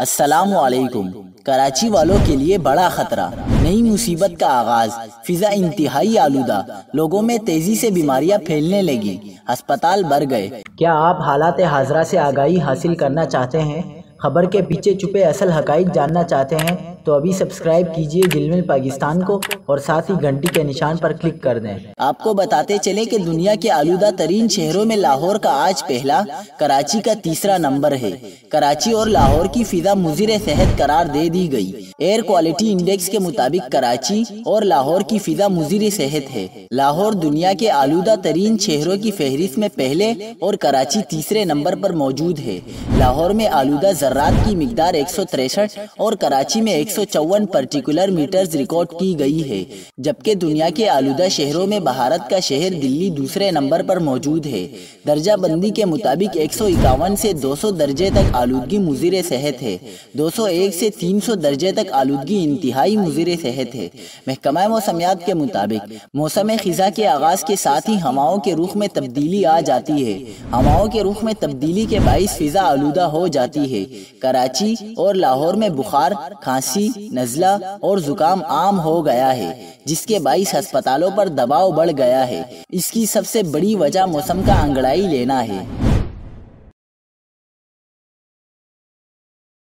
السلام علیکم۔ کراچی والوں کے لیے بڑا خطرہ، نئی مصیبت کا آغاز، فضا انتہائی آلودہ، لوگوں میں تیزی سے بیماریاں پھیلنے لگی، ہسپتال بھر گئے۔ کیا آپ حالات حاضرہ سے آگاہی حاصل کرنا چاہتے ہیں؟ خبر کے پیچھے چھپے اصل حقائق جاننا چاہتے ہیں تو ابھی سبسکرائب کیجئے جلمل پاکستان کو اور ساتھ ہی گھنٹی کے نشان پر کلک کر دیں۔ آپ کو بتاتے چلیں کہ دنیا کے آلودہ ترین شہروں میں لاہور کا آج پہلا، کراچی کا تیسرا نمبر ہے۔ کراچی اور لاہور کی فضا مضر صحت قرار دے دی گئی۔ ایئر کوالٹی انڈیکس کے مطابق کراچی اور لاہور کی فضا مضر صحت ہے۔ لاہور دنیا کے آلودہ ترین شہروں کی فہرست میں پہلے اور کراچی تیسرے نمبر پر موجود ہے۔ لاہور میں آلودہ ذرات کی مقدار 163 اور کراچی میں 154 پرٹیکولر میٹرز ریکارڈ کی گئی ہے، جبکہ دنیا کے آلودہ شہروں میں بھارت کا شہر دلی دوسرے نمبر پر موجود ہے۔ درجہ بندی کے مطابق 151 سے 200 درجے تک آلودگی مضر صحت ہے، 201 سے 300 درجے تک آلودگی انتہائی مضر صحت ہے۔ محکمہ موسمیات کے مطابق موسم خزاں کے آغاز کے ساتھ ہی ہواؤں کے رخ میں تبدیلی آ جاتی ہے۔ ہواؤں کے رخ میں تبدیلی کے باعث فضا آلودہ ہو جاتی ہے۔ کراچی اور لاہور میں بخار، کھانسی، نزلہ اور زکام عام ہو گیا ہے، جس کے باعث ہسپتالوں پر دباؤ بڑھ گیا ہے۔ اس کی سب سے بڑی وجہ موسم کا انگڑائی لینا ہے۔